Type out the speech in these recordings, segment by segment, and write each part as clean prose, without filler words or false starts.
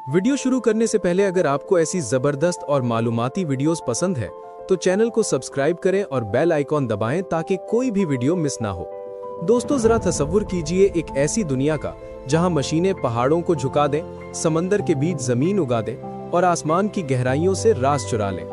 Video शुरू करने से पहले अगर आपको ऐसी जबरदस्त और मालूमाती वीडियोस पसंद है तो चैनल को सब्सक्राइब करें और बेल आइकॉन दबाएं ताकि कोई भी वीडियो मिस ना हो। दोस्तों, जरा तसव्वुर कीजिए एक ऐसी दुनिया का जहां मशीनें पहाड़ों को झुका दें, समंदर के बीच जमीन उगा दें और आसमान की गहराइयों से राज चुरा लें।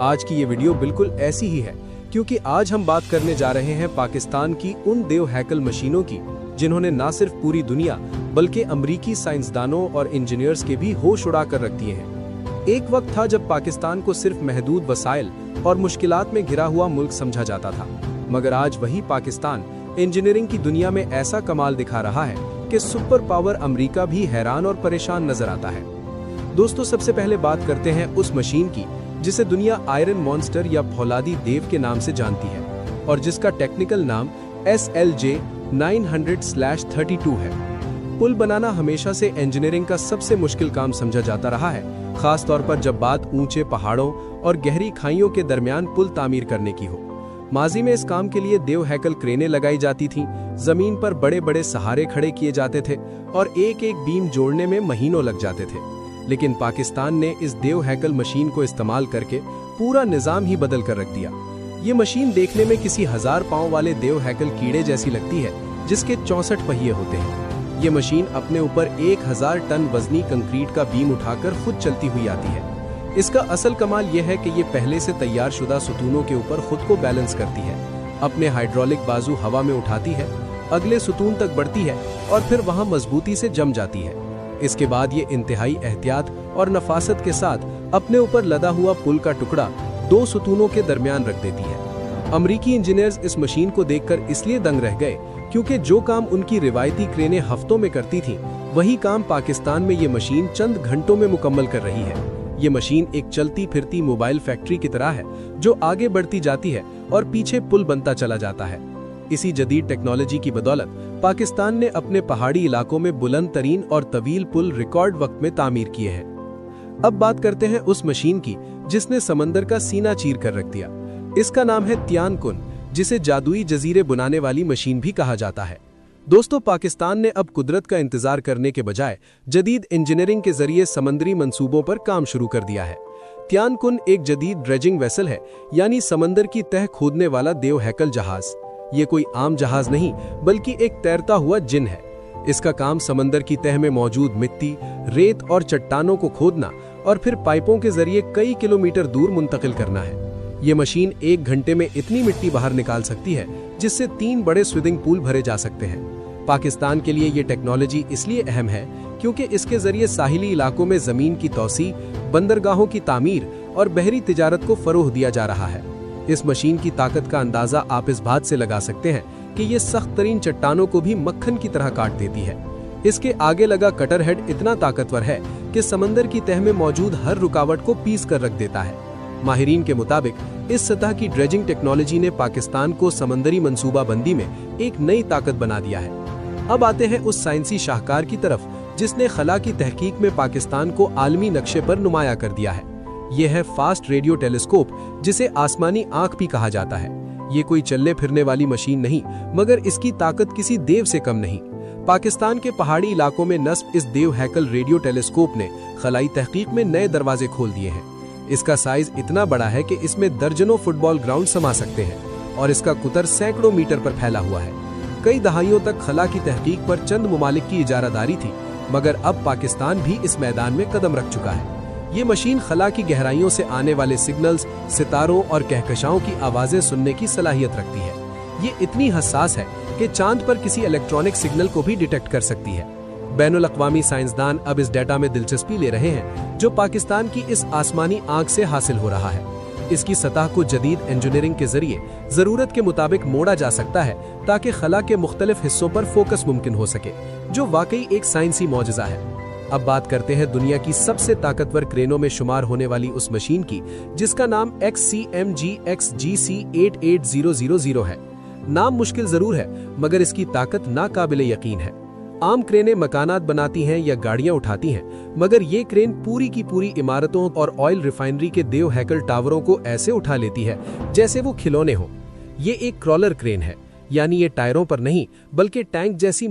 आज की ये वीडियो बिल्कुल ऐसी ही है, क्योंकि आज हम बात करने जा रहे हैं पाकिस्तान की उन देव हैकल मशीनों की जिन्होंने न सिर्फ पूरी दुनिया बल्कि अमरीकी साइंसदानों और इंजीनियर्स के भी होश उड़ा कर रख दिए हैं। एक वक्त था जब पाकिस्तान को सिर्फ महदूद वसाइल और मुश्किलात में घिरा हुआ मुल्क समझा जाता था, मगर आज वही पाकिस्तान इंजीनियरिंग की दुनिया में ऐसा कमाल दिखा रहा है कि सुपर पावर अमेरिका भी हैरान और परेशान नजर आता है। दोस्तों, सबसे पहले बात करते हैं उस मशीन की जिसे दुनिया आयरन मॉन्स्टर या फौलादी देव के नाम से जानती है और जिसका टेक्निकल नाम SLJ 900/32 है। पुल बनाना हमेशा से इंजीनियरिंग का सबसे मुश्किल काम समझा जाता रहा है, खास तौर पर जब बात ऊंचे पहाड़ों और गहरी खाइयों के दरमियान पुल तामीर करने की हो। माजी में इस काम के लिए देव हैकल क्रेनें लगाई जाती थीं, जमीन पर बड़े बड़े सहारे खड़े किए जाते थे और एक एक बीम जोड़ने में महीनों लग जाते थे। लेकिन पाकिस्तान ने इस देव हैकल मशीन को इस्तेमाल करके पूरा निजाम ही बदल कर रख दिया। ये मशीन देखने में किसी 1000 पांव वाले देव हैकल कीड़े जैसी लगती है, जिसके 64 पहिए होते हैं। ये मशीन अपने ऊपर 1000 टन वजनी कंक्रीट का बीम उठाकर खुद चलती हुई आती है। इसका असल कमाल यह है कि ये पहले से तैयार शुदा सुतूनों के ऊपर खुद को बैलेंस करती है, अपने हाइड्रोलिक बाजू हवा में उठाती है, अगले सुतून तक बढ़ती है और फिर वहां मजबूती से जम जाती है। इसके बाद ये इंतहाई एहतियात और नफासत के साथ अपने ऊपर लदा हुआ पुल का टुकड़ा 2 सुतूनों के दरमियान रख देती है। अमरीकी इंजीनियर्स इस मशीन को देखकर इसलिए दंग रह गए क्योंकि जो काम उनकी रिवायती क्रेनें हफ्तों में करती थीं, वही काम पाकिस्तान में ये मशीन चंद घंटों में मुकम्मल कर रही है। ये मशीन एक चलती फिरती मोबाइल फैक्ट्री की तरह है जो आगे बढ़ती जाती है और पीछे पुल बनता चला जाता है। इसी जदीद टेक्नोलॉजी की बदौलत पाकिस्तान ने अपने पहाड़ी इलाकों में बुलंद तरीन और तवील पुल रिकॉर्ड वक्त में तामीर किए हैं। अब बात करते हैं उस मशीन की जिसने समंदर का सीना चीर कर रख दिया। इसका नाम है तियान-कुन, जिसे जादुई जजीरे बुनाने वाली मशीन भी कहा जाता है। दोस्तों, पाकिस्तान ने अब कुदरत का इंतजार करने के बजाय जदीद इंजीनियरिंग के जरिए समंदरी मंसूबों पर काम शुरू कर दिया है। तियान-कुन एक जदीद ड्रेजिंग वेसल है, यानी समंदर की तह खोदने वाला देव हैकल जहाज। ये कोई आम जहाज नहीं बल्कि एक तैरता हुआ जिन है। इसका काम समंदर की तह में मौजूद मिट्टी, रेत और चट्टानों को खोदना और फिर पाइपों के जरिए कई किलोमीटर दूर मुंतकिल करना है। ये मशीन 1 घंटे में इतनी मिट्टी बाहर निकाल सकती है जिससे 3 बड़े स्विमिंग पूल भरे जा सकते हैं। पाकिस्तान के लिए ये टेक्नोलॉजी इसलिए अहम है क्योंकि इसके जरिए साहिली इलाकों में जमीन की तौसी, बंदरगाहों की तामीर और बहरी तिजारत को फरोह दिया जा रहा है। इस मशीन की ताकत का अंदाजा आप इस बात से लगा सकते हैं कि ये सख्त तरीन चट्टानों को भी मक्खन की तरह काट देती है। इसके आगे लगा कटर हेड इतना ताकतवर है कि समंदर की तह में मौजूद हर रुकावट को पीस कर रख देता है। माहिरीन के मुताबिक इस सतह की ड्रेजिंग टेक्नोलॉजी ने पाकिस्तान को समंदरी मंसूबाबंदी में एक नई ताकत बना दिया है। अब आते हैं उस साइंसी शाहकार की तरफ जिसने खला की तहकीक में पाकिस्तान को आलमी नक्शे पर नुमाया कर दिया है। यह है फास्ट रेडियो टेलीस्कोप, जिसे आसमानी आंख भी कहा जाता है। ये कोई चलने फिरने वाली मशीन नहीं, मगर इसकी ताकत किसी देव से कम नहीं। पाकिस्तान के पहाड़ी इलाकों में नस्ब इस देव हैकल रेडियो टेलीस्कोप ने खलाई तहकीक में नए दरवाजे खोल दिए हैं। इसका साइज इतना बड़ा है कि इसमें दर्जनों फुटबॉल ग्राउंड समा सकते हैं और इसका कुतर सैकड़ों मीटर पर फैला हुआ है। कई दहाइयों तक खला की तहकीक पर चंद मुमालिक की इजारादारी थी, मगर अब पाकिस्तान भी इस मैदान में कदम रख चुका है। ये मशीन खला की गहराइयों से आने वाले सिग्नल्स, सितारों और कहकशाओं की आवाजें सुनने की सलाहियत रखती है। ये इतनी हसास है कि चांद पर किसी इलेक्ट्रॉनिक सिग्नल को भी डिटेक्ट कर सकती है। बैनुल अक़वामी साइंसदान अब इस डेटा में दिलचस्पी ले रहे हैं जो पाकिस्तान की इस आसमानी आंख से हासिल हो रहा है। इसकी सतह को जदीद इंजीनियरिंग के जरिए जरूरत के मुताबिक मोड़ा जा सकता है ताकि खला के मुख्तलिफ हिस्सों पर फोकस मुमकिन हो सके, जो वाकई एक साइंसी मौजज़ा है। अब बात करते हैं दुनिया की सबसे ताकतवर क्रेनों में शुमार होने वाली उस मशीन की जिसका नाम XCMG XGC 88000 है। नाम मुश्किल जरूर है, मगर इसकी ताकत नाकाबिले यकीन है। आम क्रेनें मकानात बनाती हैं या गाड़ियां उठाती हैं, मगर ये क्रेन पूरी की पूरी इमारतों और ऑयल रिफाइनरी के देव हैकल टावरों को ऐसे उठा लेती है जैसे वो खिलौने हों। ये एक क्रॉलर क्रेन है, यानी ये टायरों पर नहीं बल्कि टैंक जैसी